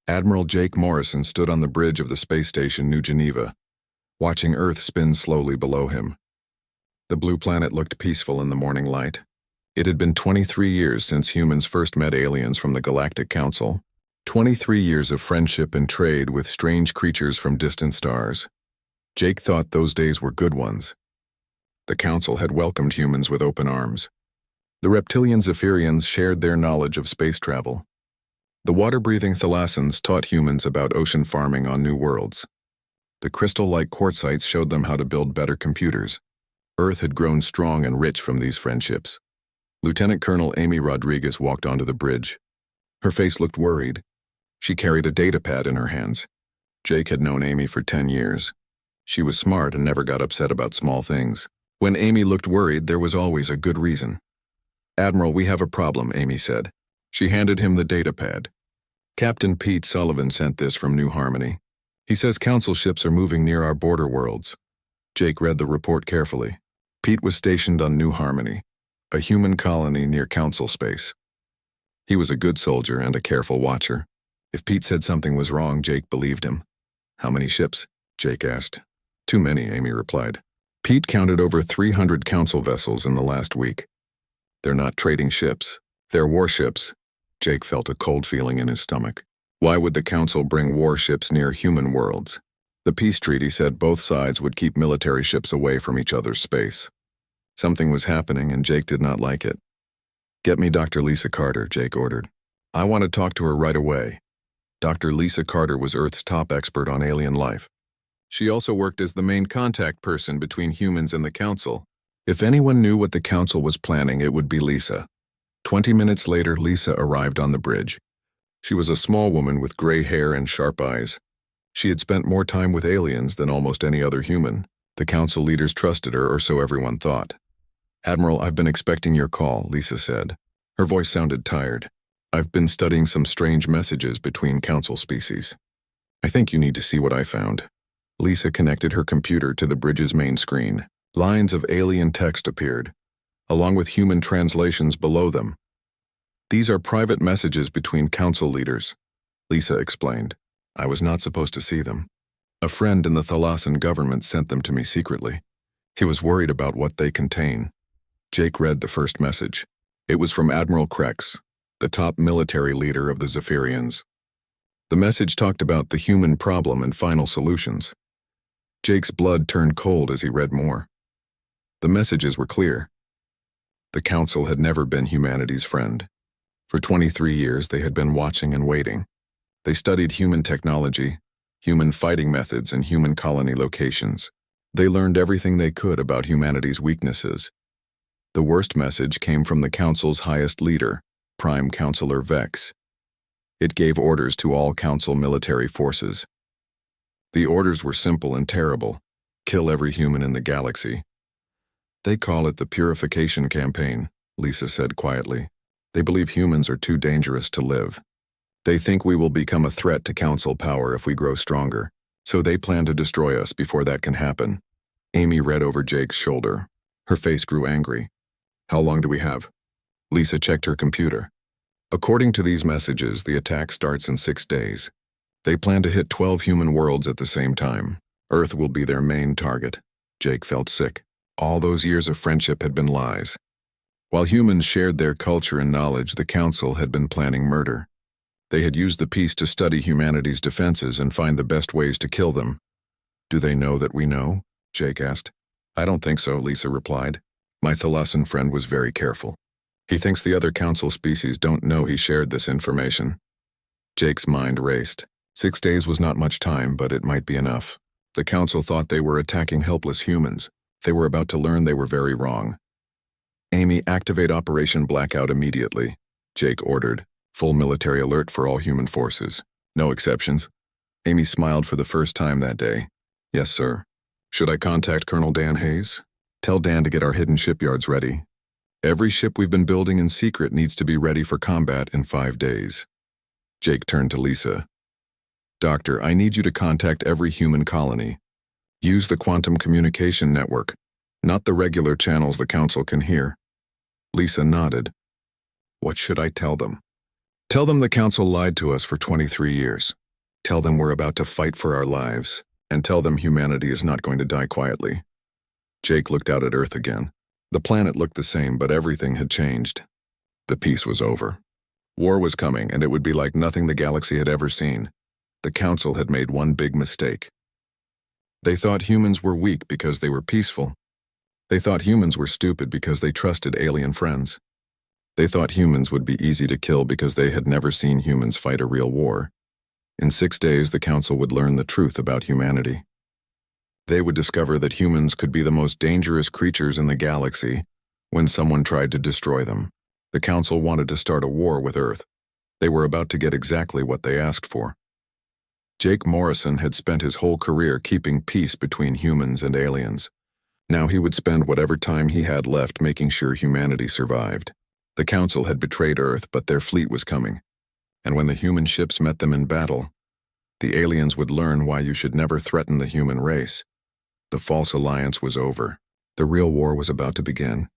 Admiral Jake Morrison stood on the bridge of the space station New Geneva, watching Earth spin slowly below him. The blue planet looked peaceful in the morning light. It had been 23 years since humans first met aliens from the Galactic Council. 23 years of friendship and trade with strange creatures from distant stars. Jake thought those days were good ones. The Council had welcomed humans with open arms. The reptilian Zephyrians shared their knowledge of space travel. The water-breathing thalassans taught humans about ocean farming on new worlds. The crystal-like quartzites showed them how to build better computers. Earth had grown strong and rich from these friendships. Lieutenant Colonel Amy Rodriguez walked onto the bridge. Her face looked worried. She carried a datapad in her hands. Jake had known Amy for 10 years. She was smart and never got upset about small things. When Amy looked worried, there was always a good reason. "Admiral, we have a problem," Amy said. She handed him the datapad. "Captain Pete Sullivan sent this from New Harmony. He says Council ships are moving near our border worlds." Jake read the report carefully. Pete was stationed on New Harmony, a human colony near Council space. He was a good soldier and a careful watcher. If Pete said something was wrong, Jake believed him. "How many ships?" Jake asked. "Too many," Amy replied. Pete counted over 300 Council vessels in the last week. "They're not trading ships. They're warships." Jake felt a cold feeling in his stomach. Why would the Council bring warships near human worlds? The peace treaty said both sides would keep military ships away from each other's space. Something was happening, and Jake did not like it. "Get me Dr. Lisa Carter," Jake ordered. "I want to talk to her right away." Dr. Lisa Carter was Earth's top expert on alien life. She also worked as the main contact person between humans and the Council. If anyone knew what the Council was planning, it would be Lisa. 20 minutes later, Lisa arrived on the bridge. She was a small woman with gray hair and sharp eyes. She had spent more time with aliens than almost any other human. The Council leaders trusted her, or so everyone thought. "Admiral, I've been expecting your call," Lisa said. Her voice sounded tired. "I've been studying some strange messages between Council species. I think you need to see what I found." Lisa connected her computer to the bridge's main screen. Lines of alien text appeared, along with human translations below them. "These are private messages between Council leaders," Lisa explained. "I was not supposed to see them. A friend in the Thalassan government sent them to me secretly. He was worried about what they contain." Jake read the first message. It was from Admiral Krex, the top military leader of the Zephyrians. The message talked about the human problem and final solutions. Jake's blood turned cold as he read more. The messages were clear. The Council had never been humanity's friend. For 23 years, they had been watching and waiting. They studied human technology, human fighting methods, and human colony locations. They learned everything they could about humanity's weaknesses. The worst message came from the Council's highest leader, Prime Counselor Vex. It gave orders to all Council military forces. The orders were simple and terrible. Kill every human in the galaxy. "They call it the Purification Campaign," Lisa said quietly. "They believe humans are too dangerous to live. They think we will become a threat to Council power if we grow stronger, so they plan to destroy us before that can happen." Amy read over Jake's shoulder. Her face grew angry. "How long do we have?" Lisa checked her computer. "According to these messages, the attack starts in 6 days. They plan to hit 12 human worlds at the same time. Earth will be their main target." Jake felt sick. All those years of friendship had been lies. While humans shared their culture and knowledge, the Council had been planning murder. They had used the peace to study humanity's defenses and find the best ways to kill them. "Do they know that we know?" Jake asked. "I don't think so," Lisa replied. "My Thalassan friend was very careful. He thinks the other Council species don't know he shared this information." Jake's mind raced. 6 days was not much time, but it might be enough. The Council thought they were attacking helpless humans. They were about to learn they were very wrong. "Amy, activate Operation Blackout immediately," Jake ordered. "Full military alert for all human forces. No exceptions." Amy smiled for the first time that day. "Yes, sir." "Should I contact Colonel Dan Hayes? Tell Dan to get our hidden shipyards ready. Every ship we've been building in secret needs to be ready for combat in 5 days." Jake turned to Lisa. "Doctor, I need you to contact every human colony. Use the quantum communication network, not the regular channels the Council can hear." Lisa nodded. "What should I tell them?" Tell them the Council lied to us for 23 years. Tell them we're about to fight for our lives, and tell them humanity is not going to die quietly." Jake looked out at Earth again. The planet looked the same, but everything had changed. The peace was over. War was coming, and it would be like nothing the galaxy had ever seen. The Council had made one big mistake. They thought humans were weak because they were peaceful. They thought humans were stupid because they trusted alien friends. They thought humans would be easy to kill because they had never seen humans fight a real war. In 6 days, the Council would learn the truth about humanity. They would discover that humans could be the most dangerous creatures in the galaxy when someone tried to destroy them. The Council wanted to start a war with Earth. They were about to get exactly what they asked for. Jake Morrison had spent his whole career keeping peace between humans and aliens. Now he would spend whatever time he had left making sure humanity survived. The Council had betrayed Earth, but their fleet was coming. And when the human ships met them in battle, the aliens would learn why you should never threaten the human race. The false alliance was over. The real war was about to begin.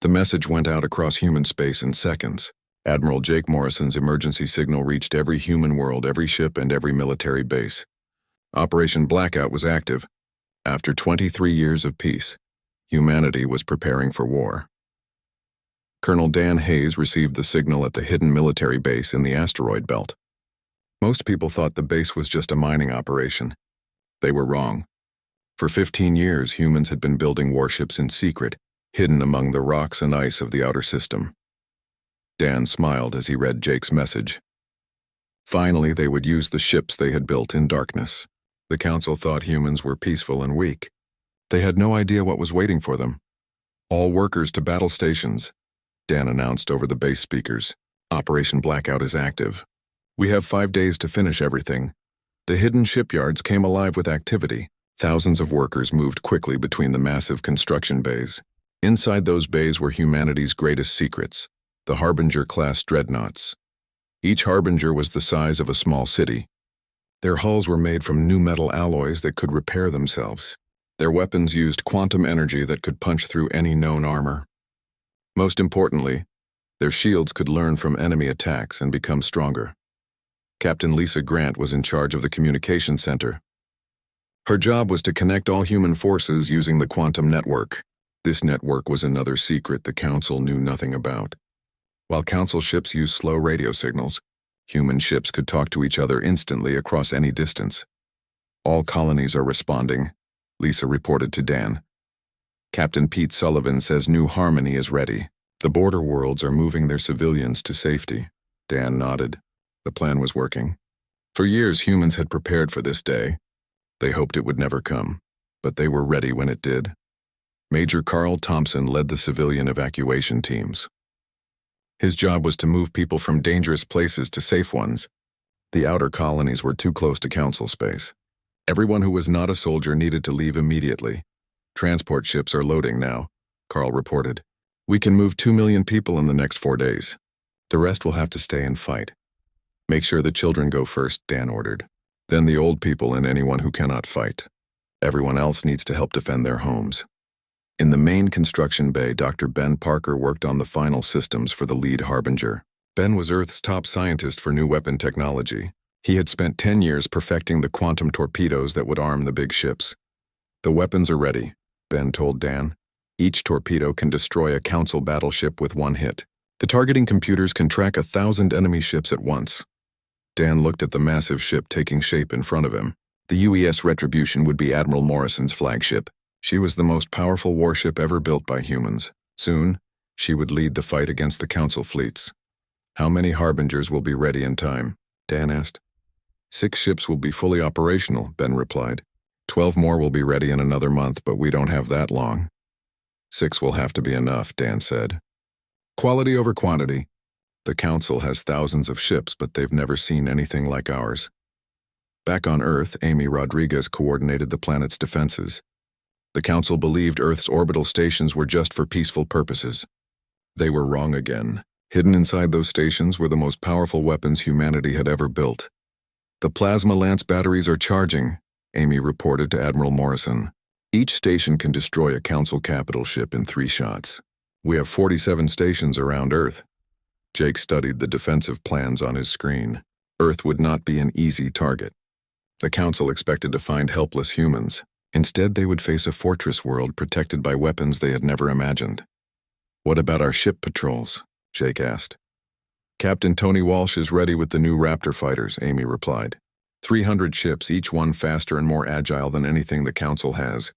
The message went out across human space in seconds. Admiral Jake Morrison's emergency signal reached every human world, every ship, and every military base. Operation Blackout was active. After 23 years of peace, humanity was preparing for war. Colonel Dan Hayes received the signal at the hidden military base in the asteroid belt. Most people thought the base was just a mining operation. They were wrong. For 15 years, humans had been building warships in secret, hidden among the rocks and ice of the outer system. Dan smiled as he read Jake's message. Finally, they would use the ships they had built in darkness. The Council thought humans were peaceful and weak. They had no idea what was waiting for them. "All workers to battle stations," Dan announced over the base speakers. "Operation Blackout is active. We have 5 days to finish everything." The hidden shipyards came alive with activity. Thousands of workers moved quickly between the massive construction bays. Inside those bays were humanity's greatest secrets, the Harbinger-class dreadnoughts. Each Harbinger was the size of a small city. Their hulls were made from new metal alloys that could repair themselves. Their weapons used quantum energy that could punch through any known armor. Most importantly, their shields could learn from enemy attacks and become stronger. Captain Lisa Grant was in charge of the communication center. Her job was to connect all human forces using the quantum network. This network was another secret the Council knew nothing about. While Council ships used slow radio signals, human ships could talk to each other instantly across any distance. "All colonies are responding," Lisa reported to Dan. "Captain Pete Sullivan says New Harmony is ready. The border worlds are moving their civilians to safety." Dan nodded. The plan was working. For years, humans had prepared for this day. They hoped it would never come, but they were ready when it did. Major Carl Thompson led the civilian evacuation teams. His job was to move people from dangerous places to safe ones. The outer colonies were too close to Council space. Everyone who was not a soldier needed to leave immediately. "Transport ships are loading now," Carl reported. "We can move 2 million people in the next 4 days. The rest will have to stay and fight." "Make sure the children go first," Dan ordered. "Then the old people and anyone who cannot fight. Everyone else needs to help defend their homes." In the main construction bay, Dr. Ben Parker worked on the final systems for the lead Harbinger. Ben was Earth's top scientist for new weapon technology. He had spent 10 years perfecting the quantum torpedoes that would arm the big ships. "The weapons are ready," Ben told Dan. "Each torpedo can destroy a Council battleship with one hit. The targeting computers can track 1,000 enemy ships at once." Dan looked at the massive ship taking shape in front of him. The UES Retribution would be Admiral Morrison's flagship. She was the most powerful warship ever built by humans. Soon, she would lead the fight against the Council fleets. "How many Harbingers will be ready in time?" Dan asked. 6 ships will be fully operational," Ben replied. 12 more will be ready in another month, but we don't have that long." 6 will have to be enough," Dan said. "Quality over quantity. The Council has thousands of ships, but they've never seen anything like ours." Back on Earth, Amy Rodriguez coordinated the planet's defenses. The Council believed Earth's orbital stations were just for peaceful purposes. They were wrong again. Hidden inside those stations were the most powerful weapons humanity had ever built. "The plasma lance batteries are charging," Amy reported to Admiral Morrison. "Each station can destroy a Council capital ship in 3 shots. We have 47 stations around Earth. Jake studied the defensive plans on his screen. Earth would not be an easy target. The Council expected to find helpless humans. Instead, they would face a fortress world protected by weapons they had never imagined. "What about our ship patrols?" Jake asked. "Captain Tony Walsh is ready with the new Raptor fighters," Amy replied. 300 ships, each one faster and more agile than anything the Council has.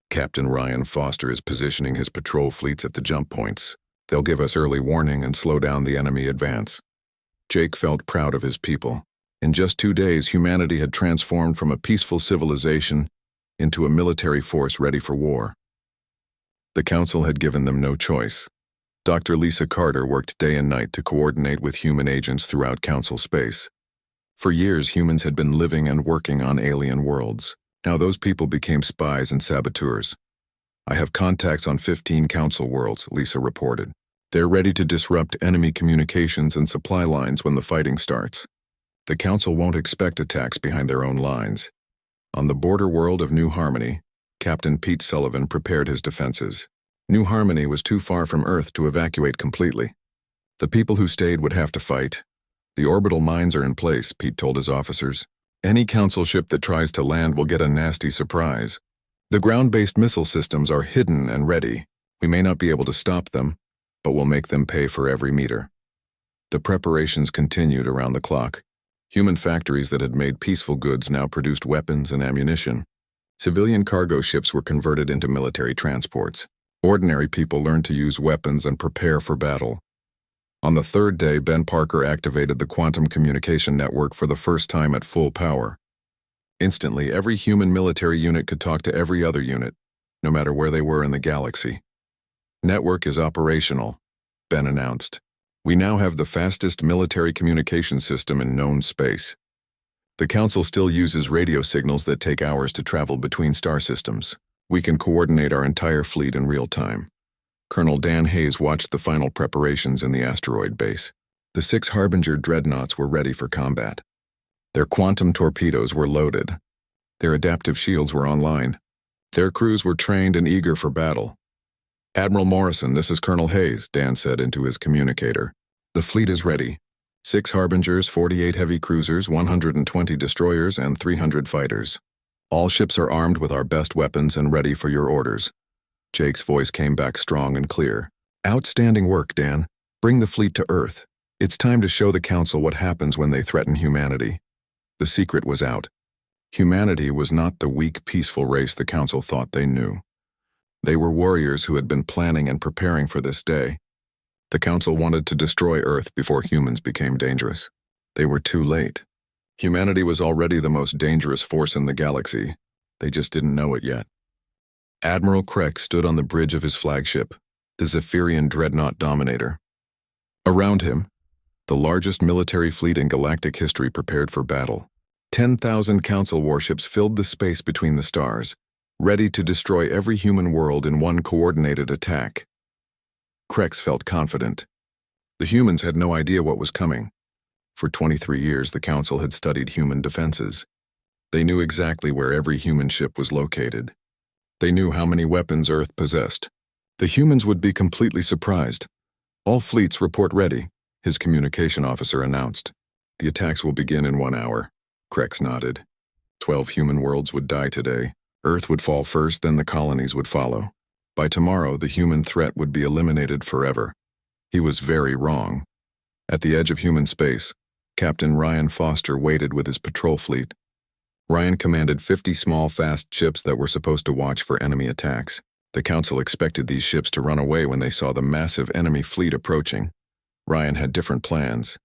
Captain Ryan Foster is positioning his patrol fleets at the jump points. They'll give us early warning and slow down the enemy advance. Jake felt proud of his people. In just 2 days, humanity had transformed from a peaceful civilization into a military force ready for war. The Council had given them no choice. Dr. Lisa Carter worked day and night to coordinate with human agents throughout Council space. For years, humans had been living and working on alien worlds. Now those people became spies and saboteurs. "I have contacts on 15 Council worlds," Lisa reported. "They're ready to disrupt enemy communications and supply lines when the fighting starts. The Council won't expect attacks behind their own lines." On the border world of New Harmony, Captain Pete Sullivan prepared his defenses. New Harmony was too far from Earth to evacuate completely. The people who stayed would have to fight. "The orbital mines are in place," Pete told his officers. "Any Council ship that tries to land will get a nasty surprise. The ground-based missile systems are hidden and ready. We may not be able to stop them, but we'll make them pay for every meter." The preparations continued around the clock. Human factories that had made peaceful goods now produced weapons and ammunition. Civilian cargo ships were converted into military transports. Ordinary people learned to use weapons and prepare for battle. On the 3rd day, Ben Parker activated the quantum communication network for the first time at full power. Instantly, every human military unit could talk to every other unit, no matter where they were in the galaxy. "Network is operational," Ben announced. "We now have the fastest military communication system in known space." The Council still uses radio signals that take hours to travel between star systems. "We can coordinate our entire fleet in real time." Colonel Dan Hayes watched the final preparations in the asteroid base. The 6 Harbinger dreadnoughts were ready for combat. Their quantum torpedoes were loaded. Their adaptive shields were online. Their crews were trained and eager for battle. "Admiral Morrison, this is Colonel Hayes," Dan said into his communicator. "The fleet is ready. 6 Harbingers, 48 heavy cruisers, 120 destroyers, and 300 fighters. All ships are armed with our best weapons and ready for your orders." Jake's voice came back strong and clear. "Outstanding work, Dan. Bring the fleet to Earth. It's time to show the Council what happens when they threaten humanity." The secret was out. Humanity was not the weak, peaceful race the Council thought they knew. They were warriors who had been planning and preparing for this day. The Council wanted to destroy Earth before humans became dangerous. They were too late. Humanity was already the most dangerous force in the galaxy. They just didn't know it yet. Admiral Kreck stood on the bridge of his flagship, the Zephyrian Dreadnought Dominator. Around him, the largest military fleet in galactic history prepared for battle. 10,000 Council warships filled the space between the stars, ready to destroy every human world in one coordinated attack. Krex felt confident. The humans had no idea what was coming. For 23 years, the Council had studied human defenses. They knew exactly where every human ship was located. They knew how many weapons Earth possessed. The humans would be completely surprised. "All fleets report ready," his communication officer announced. "The attacks will begin in 1 hour." Krex nodded. 12 human worlds would die today. Earth would fall first, then the colonies would follow. By tomorrow, the human threat would be eliminated forever. He was very wrong. At the edge of human space, Captain Ryan Foster waited with his patrol fleet. Ryan commanded 50 small, fast ships that were supposed to watch for enemy attacks. The Council expected these ships to run away when they saw the massive enemy fleet approaching. Ryan had different plans.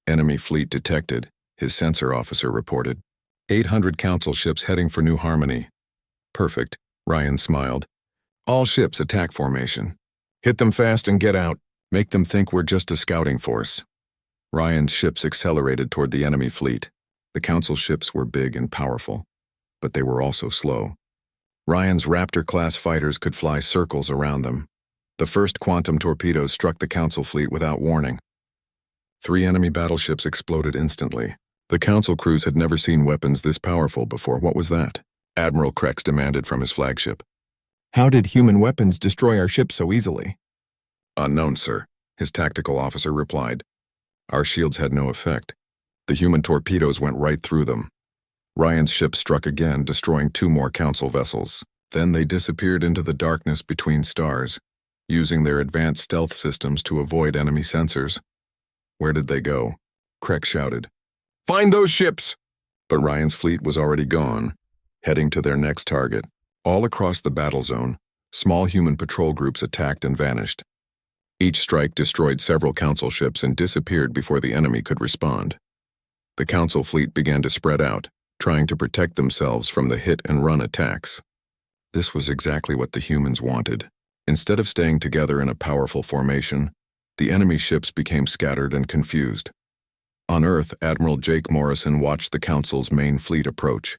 "Enemy fleet detected," his sensor officer reported. 800 Council ships heading for New Harmony. "Perfect," Ryan smiled. "All ships attack formation. Hit them fast and get out. Make them think we're just a scouting force." Ryan's ships accelerated toward the enemy fleet. The Council ships were big and powerful, but they were also slow. Ryan's Raptor-class fighters could fly circles around them. The first quantum torpedoes struck the Council fleet without warning. 3 enemy battleships exploded instantly. The Council crews had never seen weapons this powerful before. "What was that?" Admiral Krex demanded from his flagship. "How did human weapons destroy our ships so easily?" "Unknown, sir. his tactical officer replied. Our shields had no effect. The human torpedoes went right through them. Ryan's ship struck again, destroying 2 more Council vessels. Then they disappeared into the darkness between stars, using their advanced stealth systems to avoid enemy sensors. Where did they go? Krek shouted. Find those ships! But Ryan's fleet was already gone, heading to their next target. All across the battle zone, small human patrol groups attacked and vanished. Each strike destroyed several Council ships and disappeared before the enemy could respond. The Council fleet began to spread out, trying to protect themselves from the hit-and-run attacks. This was exactly what the humans wanted. Instead of staying together in a powerful formation, the enemy ships became scattered and confused. On Earth, Admiral Jake Morrison watched the Council's main fleet approach.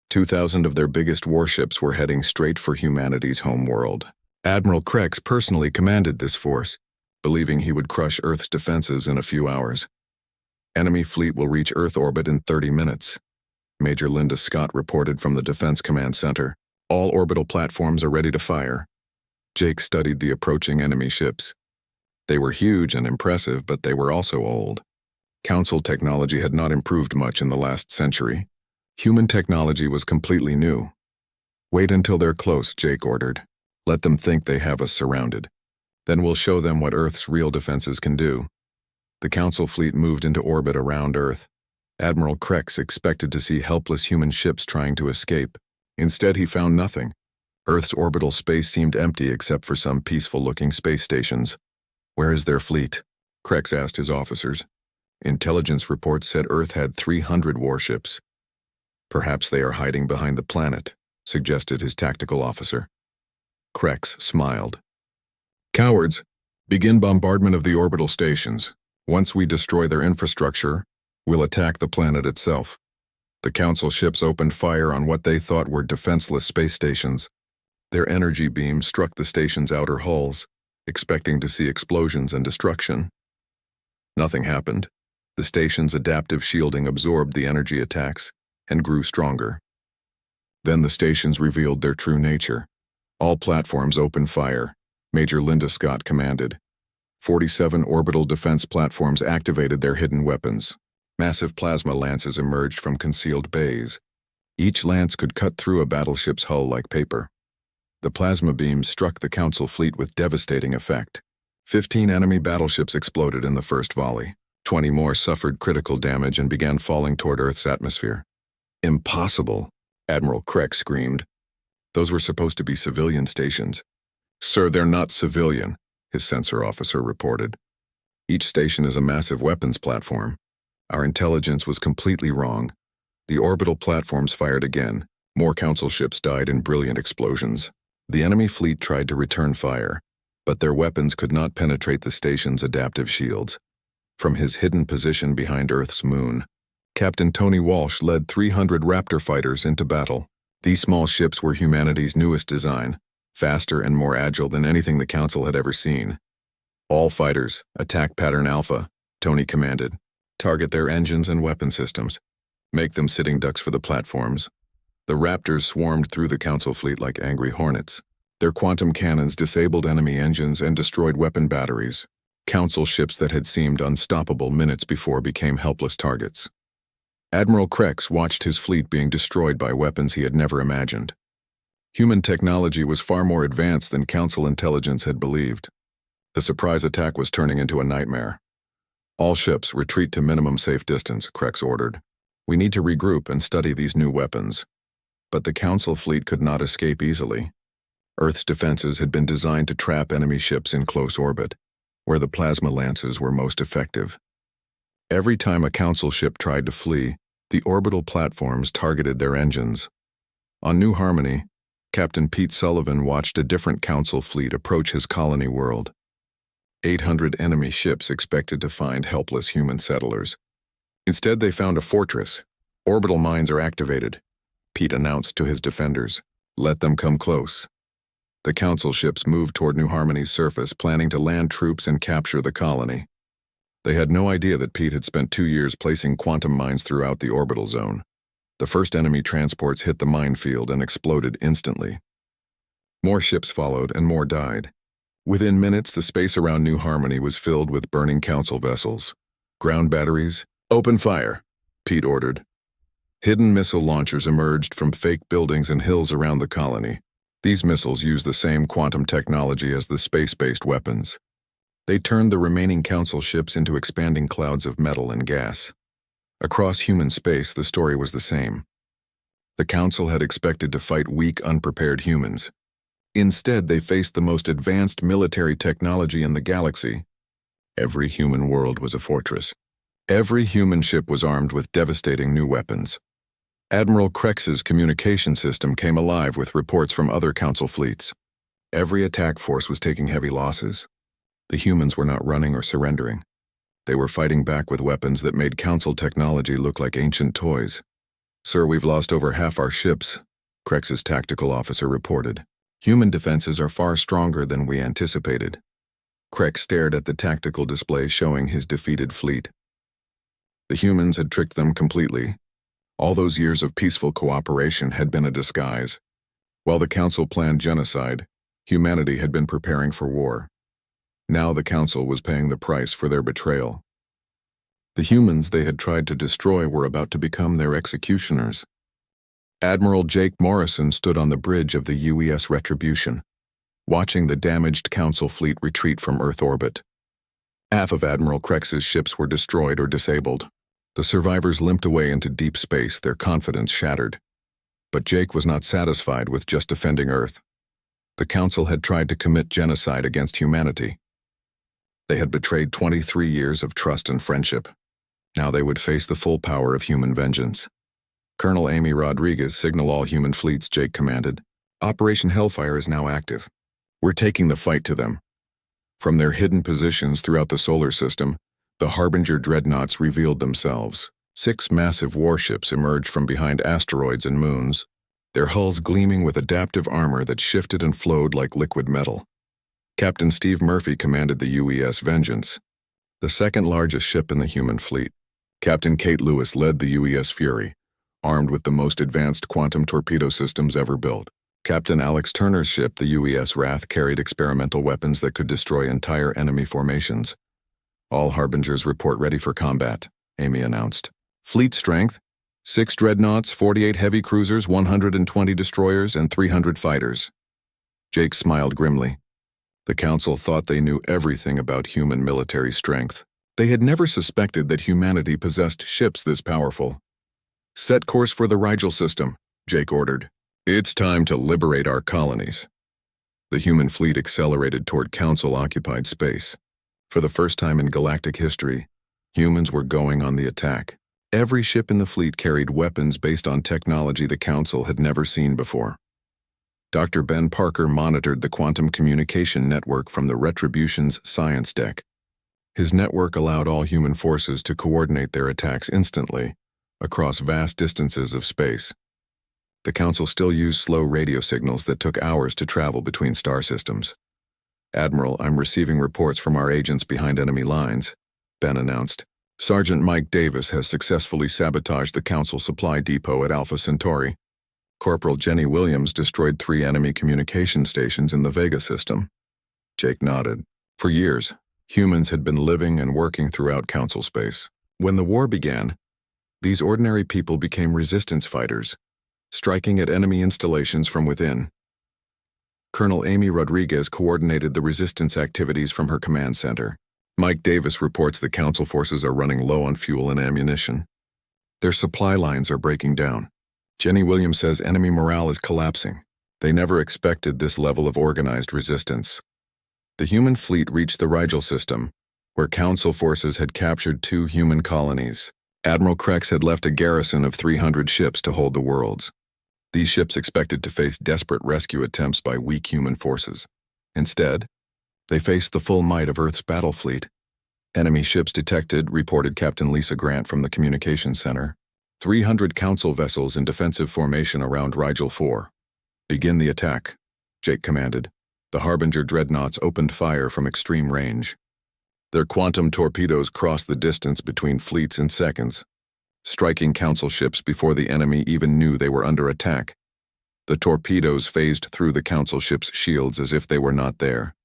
2,000 of their biggest warships were heading straight for humanity's home world. Admiral Krex personally commanded this force, believing he would crush Earth's defenses in a few hours. Enemy fleet will reach Earth orbit in 30 minutes. Major Linda Scott reported from the Defense Command Center. All orbital platforms are ready to fire. Jake studied the approaching enemy ships. They were huge and impressive, but they were also old. Council technology had not improved much in the last century. Human technology was completely new. Wait until they're close, Jake ordered. Let them think they have us surrounded. Then we'll show them what Earth's real defenses can do. The Council fleet moved into orbit around Earth. Admiral Krex expected to see helpless human ships trying to escape. Instead, he found nothing. Earth's orbital space seemed empty except for some peaceful-looking space stations. Where is their fleet? Krex asked his officers. Intelligence reports said Earth had 300 warships. Perhaps they are hiding behind the planet, suggested his tactical officer. Krex smiled. Cowards, begin bombardment of the orbital stations. Once we destroy their infrastructure, we'll attack the planet itself. The Council ships opened fire on what they thought were defenseless space stations. Their energy beams struck the station's outer hulls, expecting to see explosions and destruction. Nothing happened. The station's adaptive shielding absorbed the energy attacks and grew stronger. Then the stations revealed their true nature. All platforms opened fire, Major Linda Scott commanded. 47 orbital defense platforms activated their hidden weapons. Massive plasma lances emerged from concealed bays. Each lance could cut through a battleship's hull like paper. The plasma beams struck the Council fleet with devastating effect. 15 enemy battleships exploded in the first volley. 20 more suffered critical damage and began falling toward Earth's atmosphere. Impossible, Admiral Krex screamed. Those were supposed to be civilian stations. Sir, they're not civilian, his sensor officer reported. Each station is a massive weapons platform. Our intelligence was completely wrong. The orbital platforms fired again. More Council ships died in brilliant explosions. The enemy fleet tried to return fire, but their weapons could not penetrate the station's adaptive shields. From his hidden position behind Earth's moon, Captain Tony Walsh led 300 Raptor fighters into battle. These small ships were humanity's newest design, faster and more agile than anything the Council had ever seen. All fighters, attack pattern Alpha, Tony commanded. Target their engines and weapon systems. Make them sitting ducks for the platforms. The Raptors swarmed through the Council fleet like angry hornets. Their quantum cannons disabled enemy engines and destroyed weapon batteries. Council ships that had seemed unstoppable minutes before became helpless targets. Admiral Krex watched his fleet being destroyed by weapons he had never imagined. Human technology was far more advanced than Council intelligence had believed. The surprise attack was turning into a nightmare. All ships retreat to minimum safe distance, Krex ordered. We need to regroup and study these new weapons. But the Council fleet could not escape easily. Earth's defenses had been designed to trap enemy ships in close orbit, where the plasma lances were most effective. Every time a Council ship tried to flee, the orbital platforms targeted their engines. On New Harmony, Captain Pete Sullivan watched a different Council fleet approach his colony world. 800 enemy ships expected to find helpless human settlers. Instead, they found a fortress. Orbital mines are activated, Pete announced to his defenders. Let them come close. The Council ships moved toward New Harmony's surface, planning to land troops and capture the colony. They had no idea that Pete had spent 2 years placing quantum mines throughout the orbital zone. The first enemy transports hit the minefield and exploded instantly. More ships followed and more died. Within minutes, the space around New Harmony was filled with burning council vessels. Ground batteries, open fire, Pete ordered. Hidden missile launchers emerged from fake buildings and hills around the colony. These missiles used the same quantum technology as the space-based weapons. They turned the remaining council ships into expanding clouds of metal and gas. Across human space, the story was the same. The council had expected to fight weak, unprepared humans. Instead, they faced the most advanced military technology in the galaxy. Every human world was a fortress. Every human ship was armed with devastating new weapons. Admiral Krex's communication system came alive with reports from other council fleets. Every attack force was taking heavy losses. The humans were not running or surrendering. They were fighting back with weapons that made council technology look like ancient toys. "Sir, we've lost over half our ships," Krex's tactical officer reported. "Human defenses are far stronger than we anticipated." Krex stared at the tactical display showing his defeated fleet. The humans had tricked them completely. All those years of peaceful cooperation had been a disguise. While the Council planned genocide, humanity had been preparing for war. Now the Council was paying the price for their betrayal. The humans they had tried to destroy were about to become their executioners. Admiral Jake Morrison stood on the bridge of the UES Retribution, watching the damaged Council fleet retreat from Earth orbit. Half of Admiral Krex's ships were destroyed or disabled. The survivors limped away into deep space, their confidence shattered. But Jake was not satisfied with just defending Earth. The Council had tried to commit genocide against humanity. They had betrayed 23 years of trust and friendship. Now they would face the full power of human vengeance. Colonel Amy Rodriguez, signal all human fleets, Jake commanded. Operation Hellfire is now active. We're taking the fight to them. From their hidden positions throughout the solar system, the Harbinger dreadnoughts revealed themselves. 6 massive warships emerged from behind asteroids and moons, their hulls gleaming with adaptive armor that shifted and flowed like liquid metal. Captain Steve Murphy commanded the UES Vengeance, the second largest ship in the human fleet. Captain Kate Lewis led the UES Fury, armed with the most advanced quantum torpedo systems ever built. Captain Alex Turner's ship, the UES Wrath, carried experimental weapons that could destroy entire enemy formations. "All Harbingers report ready for combat," Amy announced. "Fleet strength: 6 dreadnoughts, 48 heavy cruisers, 120 destroyers, and 300 fighters." Jake smiled grimly. The Council thought they knew everything about human military strength. They had never suspected that humanity possessed ships this powerful. "Set course for the Rigel system," Jake ordered. "It's time to liberate our colonies." The human fleet accelerated toward Council-occupied space. For the first time in galactic history, humans were going on the attack. Every ship in the fleet carried weapons based on technology the Council had never seen before. Dr. Ben Parker monitored the quantum communication network from the Retribution's science deck. His network allowed all human forces to coordinate their attacks instantly, across vast distances of space. The Council still used slow radio signals that took hours to travel between star systems. "Admiral, I'm receiving reports from our agents behind enemy lines," Ben announced. "Sergeant Mike Davis has successfully sabotaged the Council supply depot at Alpha Centauri. Corporal Jenny Williams destroyed 3 enemy communication stations in the Vega system." Jake nodded. For years, humans had been living and working throughout Council space. When the war began, these ordinary people became resistance fighters, striking at enemy installations from within. Colonel Amy Rodriguez coordinated the resistance activities from her command center. Mike Davis reports the Council forces are running low on fuel and ammunition. Their supply lines are breaking down. Jenny Williams says enemy morale is collapsing. They never expected this level of organized resistance. The human fleet reached the Rigel system, where Council forces had captured 2 human colonies. Admiral Krex had left a garrison of 300 ships to hold the worlds. These ships expected to face desperate rescue attempts by weak human forces. Instead, they faced the full might of Earth's battle fleet. "Enemy ships detected," reported Captain Lisa Grant from the communications center. 300 Council vessels in defensive formation around Rigel 4. "Begin the attack," Jake commanded. The Harbinger dreadnoughts opened fire from extreme range. Their quantum torpedoes crossed the distance between fleets in seconds, striking Council ships before the enemy even knew they were under attack. The torpedoes phased through the Council ships' shields as if they were not there.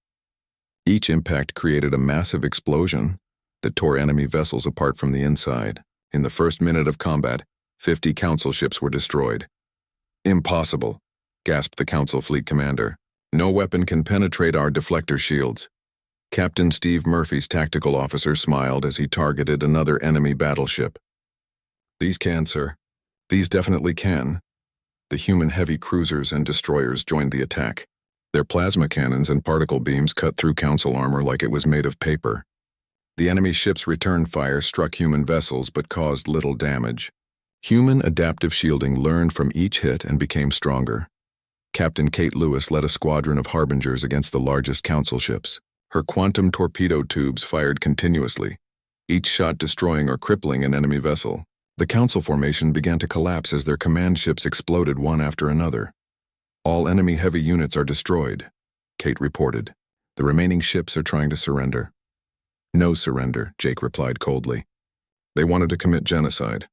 Each impact created a massive explosion that tore enemy vessels apart from the inside. In the first minute of combat, 50 Council ships were destroyed. "Impossible," gasped the Council fleet commander. "No weapon can penetrate our deflector shields." Captain Steve Murphy's tactical officer smiled as he targeted another enemy battleship. "These can, sir. These definitely can." The human heavy cruisers and destroyers joined the attack. Their plasma cannons and particle beams cut through Council armor like it was made of paper. The enemy ship's return fire struck human vessels but caused little damage. Human adaptive shielding learned from each hit and became stronger. Captain Kate Lewis led a squadron of harbingers against the largest Council ships. Her quantum torpedo tubes fired continuously, each shot destroying or crippling an enemy vessel. The Council formation began to collapse as their command ships exploded one after another. "All enemy heavy units are destroyed," Kate reported. "The remaining ships are trying to surrender." "No surrender," Jake replied coldly. "They wanted to commit genocide.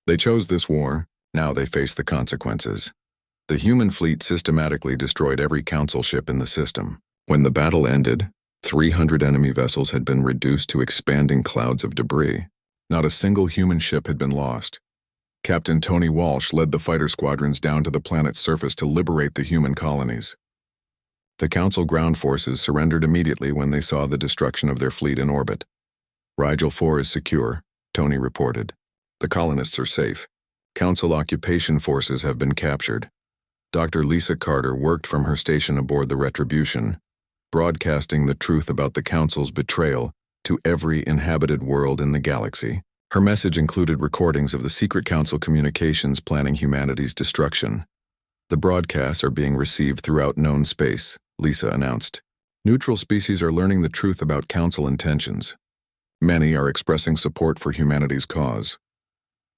They chose this war, now they face the consequences." The human fleet systematically destroyed every Council ship in the system. When the battle ended, 300 enemy vessels had been reduced to expanding clouds of debris. Not a single human ship had been lost. Captain Tony Walsh led the fighter squadrons down to the planet's surface to liberate the human colonies. The Council ground forces surrendered immediately when they saw the destruction of their fleet in orbit. "Rigel 4 is secure," Tony reported. "The colonists are safe. Council occupation forces have been captured." Dr. Lisa Carter worked from her station aboard the Retribution, broadcasting the truth about the Council's betrayal to every inhabited world in the galaxy. Her message included recordings of the secret Council communications planning humanity's destruction. "The broadcasts are being received throughout known space," Lisa announced. "Neutral species are learning the truth about Council intentions. Many are expressing support for humanity's cause."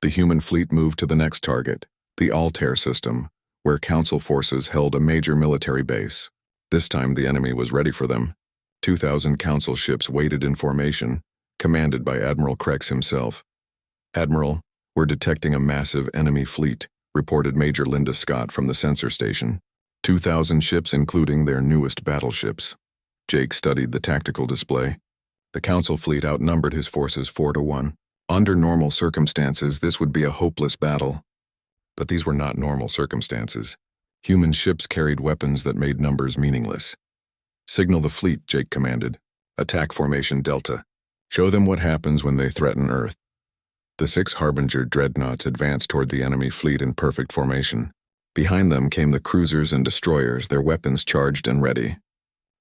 The human fleet moved to the next target, the Altair system, where Council forces held a major military base. This time the enemy was ready for them. 2,000 Council ships waited in formation, commanded by Admiral Krex himself. "Admiral, we're detecting a massive enemy fleet," reported Major Linda Scott from the sensor station. 2,000 ships including their newest battleships. Jake studied the tactical display. The Council fleet outnumbered his forces 4-1. Under normal circumstances, this would be a hopeless battle. But these were not normal circumstances. Human ships carried weapons that made numbers meaningless. "Signal the fleet," Jake commanded. "Attack formation Delta. Show them what happens when they threaten Earth." The 6 Harbinger dreadnoughts advanced toward the enemy fleet in perfect formation. Behind them came the cruisers and destroyers, their weapons charged and ready.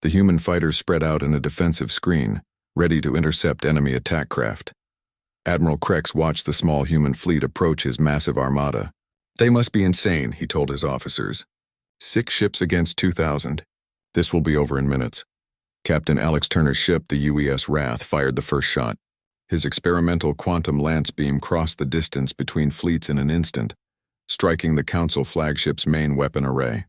The human fighters spread out in a defensive screen, ready to intercept enemy attack craft. Admiral Krex watched the small human fleet approach his massive armada. "They must be insane," he told his officers. 6 ships against 2,000. This will be over in minutes. Captain Alex Turner's ship, the UES Wrath, fired the first shot. His experimental quantum lance beam crossed the distance between fleets in an instant, striking the Council flagship's main weapon array.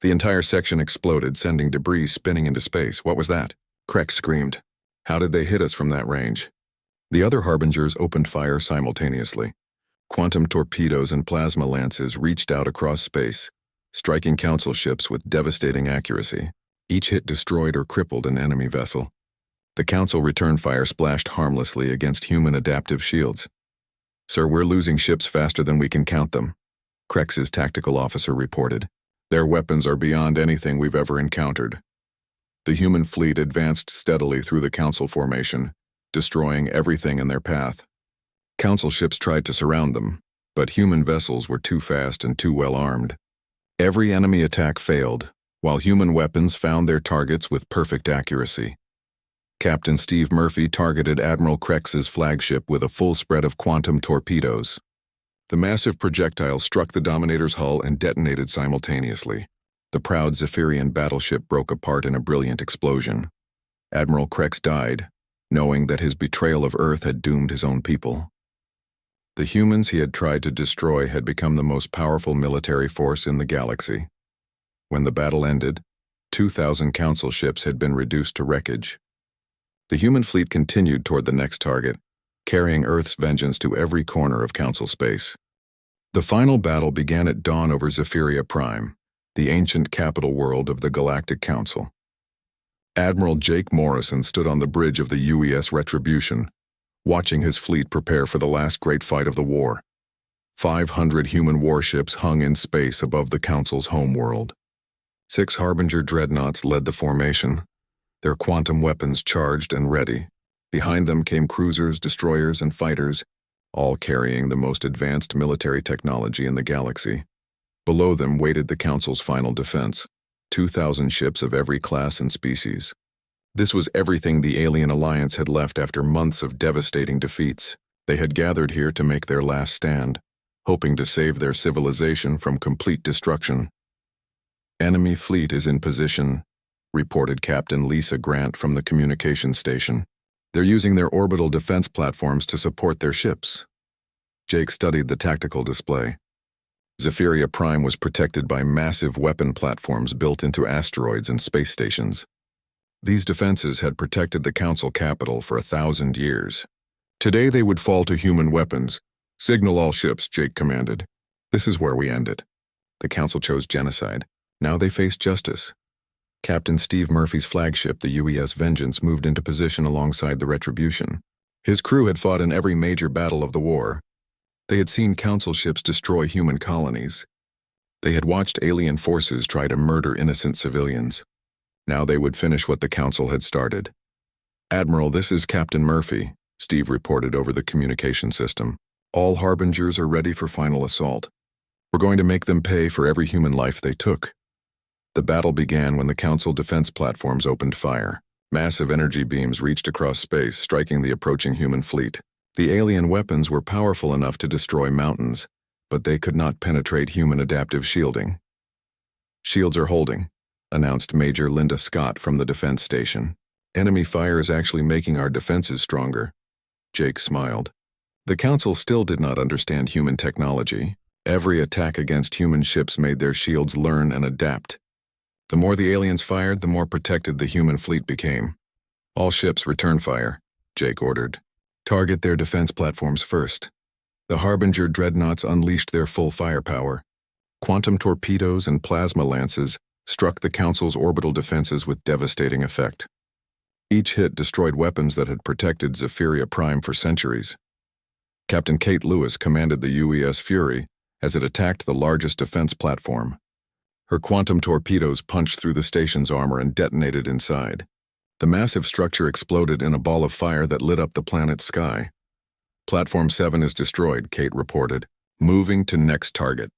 The entire section exploded, sending debris spinning into space. "What was that?" Krex screamed. "How did they hit us from that range?" The other Harbingers opened fire simultaneously. Quantum torpedoes and plasma lances reached out across space, striking Council ships with devastating accuracy. Each hit destroyed or crippled an enemy vessel. The Council return fire splashed harmlessly against human adaptive shields. "Sir, we're losing ships faster than we can count them," Krex's tactical officer reported. "Their weapons are beyond anything we've ever encountered." The human fleet advanced steadily through the Council formation, destroying everything in their path. Council ships tried to surround them, but human vessels were too fast and too well armed. Every enemy attack failed, while human weapons found their targets with perfect accuracy. Captain Steve Murphy targeted Admiral Krex's flagship with a full spread of quantum torpedoes. The massive projectile struck the Dominator's hull and detonated simultaneously. The proud Zephyrian battleship broke apart in a brilliant explosion. Admiral Krex died, knowing that his betrayal of Earth had doomed his own people. The humans he had tried to destroy had become the most powerful military force in the galaxy. When the battle ended, 2,000 Council ships had been reduced to wreckage. The human fleet continued toward the next target, carrying Earth's vengeance to every corner of Council space. The final battle began at dawn over Zephyria Prime, the ancient capital world of the Galactic Council. Admiral Jake Morrison stood on the bridge of the UES Retribution, watching his fleet prepare for the last great fight of the war. 500 human warships hung in space above the Council's homeworld. 6 Harbinger dreadnoughts led the formation, their quantum weapons charged and ready. Behind them came cruisers, destroyers, and fighters, all carrying the most advanced military technology in the galaxy. Below them waited the Council's final defense, 2,000 ships of every class and species. This was everything the Alien Alliance had left after months of devastating defeats. They had gathered here to make their last stand, hoping to save their civilization from complete destruction. "Enemy fleet is in position," reported Captain Lisa Grant from the communications station. "They're using their orbital defense platforms to support their ships." Jake studied the tactical display. Zephyria Prime was protected by massive weapon platforms built into asteroids and space stations. These defenses had protected the Council capital for 1,000 years. Today they would fall to human weapons. "Signal all ships," Jake commanded. "This is where we end it." The Council chose genocide. Now they faced justice. Captain Steve Murphy's flagship, the UES Vengeance, moved into position alongside the Retribution. His crew had fought in every major battle of the war. They had seen Council ships destroy human colonies. They had watched alien forces try to murder innocent civilians. Now they would finish what the Council had started. "Admiral, this is Captain Murphy," Steve reported over the communication system. "All Harbingers are ready for final assault. We're going to make them pay for every human life they took." The battle began when the Council defense platforms opened fire. Massive energy beams reached across space, striking the approaching human fleet. The alien weapons were powerful enough to destroy mountains, but they could not penetrate human adaptive shielding. "Shields are holding," announced Major Linda Scott from the defense station. "Enemy fire is actually making our defenses stronger." Jake smiled. The Council still did not understand human technology. Every attack against human ships made their shields learn and adapt. The more the aliens fired, the more protected the human fleet became. "All ships return fire," Jake ordered. "Target their defense platforms first." The Harbinger dreadnoughts unleashed their full firepower. Quantum torpedoes and plasma lances struck the Council's orbital defenses with devastating effect. Each hit destroyed weapons that had protected Zephyria Prime for centuries. Captain Kate Lewis commanded the UES Fury as it attacked the largest defense platform. Her quantum torpedoes punched through the station's armor and detonated inside. The massive structure exploded in a ball of fire that lit up the planet's sky. "Platform 7 is destroyed," Kate reported. "Moving to next target."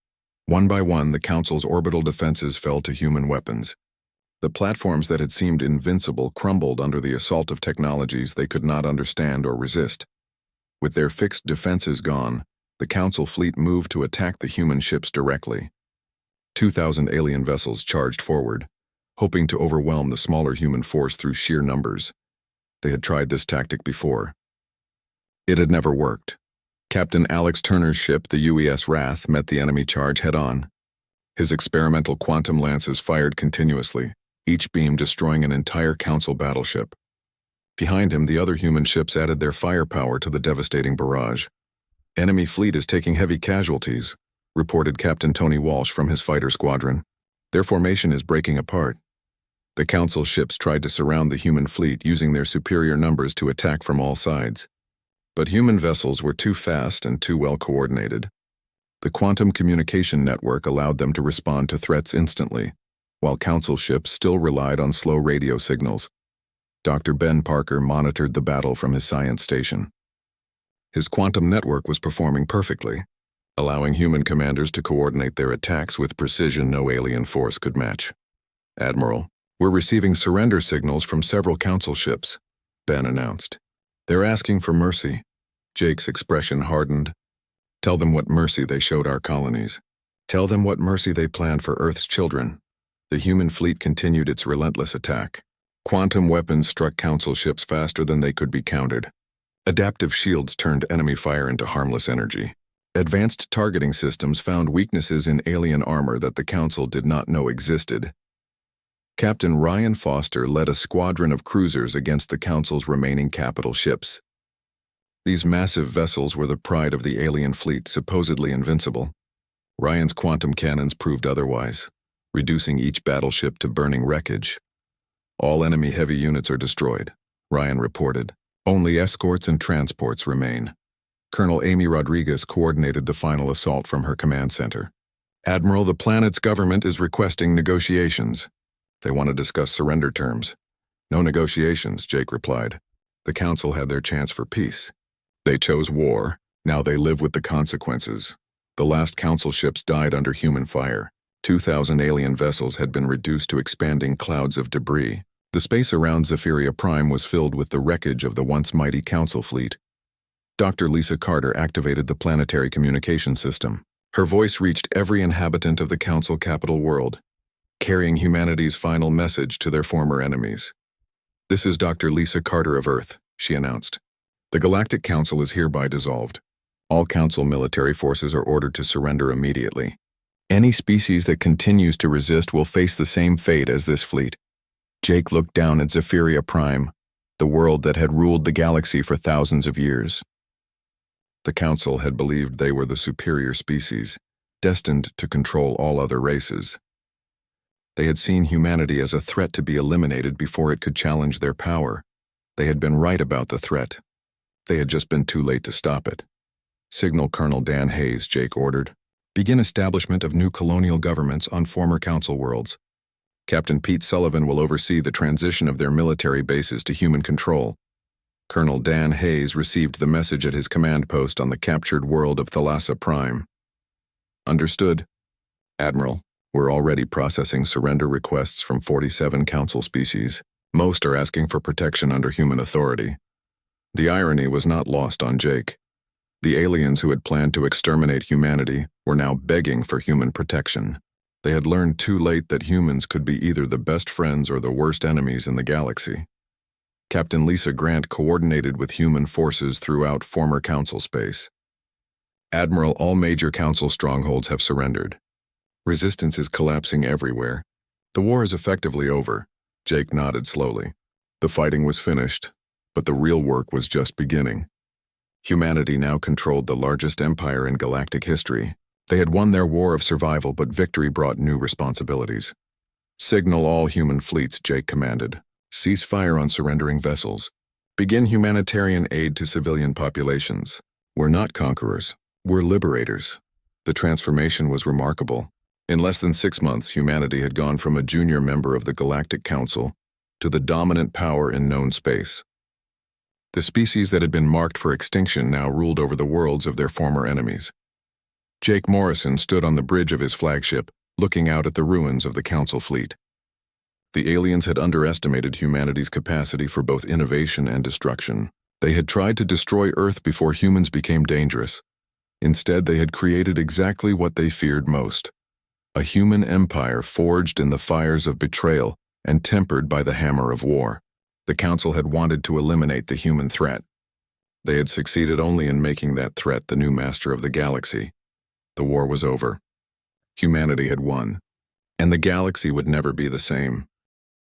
One by one, the Council's orbital defenses fell to human weapons. The platforms that had seemed invincible crumbled under the assault of technologies they could not understand or resist. With their fixed defenses gone, the Council fleet moved to attack the human ships directly. 2,000 alien vessels charged forward, hoping to overwhelm the smaller human force through sheer numbers. They had tried this tactic before. It had never worked. Captain Alex Turner's ship, the UES Wrath, met the enemy charge head-on. His experimental quantum lances fired continuously, each beam destroying an entire Council battleship. Behind him, the other human ships added their firepower to the devastating barrage. "Enemy fleet is taking heavy casualties," reported Captain Tony Walsh from his fighter squadron. "Their formation is breaking apart." The Council ships tried to surround the human fleet using their superior numbers to attack from all sides. But human vessels were too fast and too well coordinated. The quantum communication network allowed them to respond to threats instantly, while Council ships still relied on slow radio signals. Dr. Ben Parker monitored the battle from his science station. His quantum network was performing perfectly, allowing human commanders to coordinate their attacks with precision no alien force could match. "Admiral, we're receiving surrender signals from several Council ships," Ben announced. "They're asking for mercy." Jake's expression hardened. "Tell them what mercy they showed our colonies. Tell them what mercy they planned for Earth's children." The human fleet continued its relentless attack. Quantum weapons struck Council ships faster than they could be countered. Adaptive shields turned enemy fire into harmless energy. Advanced targeting systems found weaknesses in alien armor that the Council did not know existed. Captain Ryan Foster led a squadron of cruisers against the Council's remaining capital ships. These massive vessels were the pride of the alien fleet, supposedly invincible. Ryan's quantum cannons proved otherwise, reducing each battleship to burning wreckage. All enemy heavy units are destroyed, Ryan reported. Only escorts and transports remain. Colonel Amy Rodriguez coordinated the final assault from her command center. Admiral, the planet's government is requesting negotiations. They want to discuss surrender terms. No negotiations, Jake replied. The council had their chance for peace. They chose war. Now they live with the consequences. The last council ships died under human fire. 2,000 alien vessels had been reduced to expanding clouds of debris. The space around Zephyria Prime was filled with the wreckage of the once mighty council fleet. Dr. Lisa Carter activated the planetary communication system. Her voice reached every inhabitant of the council capital world, carrying humanity's final message to their former enemies. This is Dr. Lisa Carter of Earth, she announced. The Galactic Council is hereby dissolved. All council military forces are ordered to surrender immediately. Any species that continues to resist will face the same fate as this fleet. Jake looked down at Zephyria Prime, the world that had ruled the galaxy for thousands of years. The council had believed they were the superior species, destined to control all other races. They had seen humanity as a threat to be eliminated before it could challenge their power. They had been right about the threat. They had just been too late to stop it. Signal Colonel Dan Hayes, Jake ordered. Begin establishment of new colonial governments on former council worlds. Captain Pete Sullivan will oversee the transition of their military bases to human control. Colonel Dan Hayes received the message at his command post on the captured world of Thalassa Prime. Understood. Admiral, we're already processing surrender requests from 47 council species. Most are asking for protection under human authority. The irony was not lost on Jake. The aliens who had planned to exterminate humanity were now begging for human protection. They had learned too late that humans could be either the best friends or the worst enemies in the galaxy. Captain Lisa Grant coordinated with human forces throughout former council space. Admiral, all major council strongholds have surrendered. Resistance is collapsing everywhere. The war is effectively over. Jake nodded slowly. The fighting was finished, but the real work was just beginning. Humanity now controlled the largest empire in galactic history. They had won their war of survival, but victory brought new responsibilities. Signal all human fleets, Jake commanded. Cease fire on surrendering vessels. Begin humanitarian aid to civilian populations. We're not conquerors. We're liberators. The transformation was remarkable. In less than 6 months, humanity had gone from a junior member of the Galactic Council to the dominant power in known space. The species that had been marked for extinction now ruled over the worlds of their former enemies. Jake Morrison stood on the bridge of his flagship, looking out at the ruins of the Council fleet. The aliens had underestimated humanity's capacity for both innovation and destruction. They had tried to destroy Earth before humans became dangerous. Instead, they had created exactly what they feared most: a human empire forged in the fires of betrayal and tempered by the hammer of war. The Council had wanted to eliminate the human threat. They had succeeded only in making that threat the new master of the galaxy. The war was over. Humanity had won, and the galaxy would never be the same.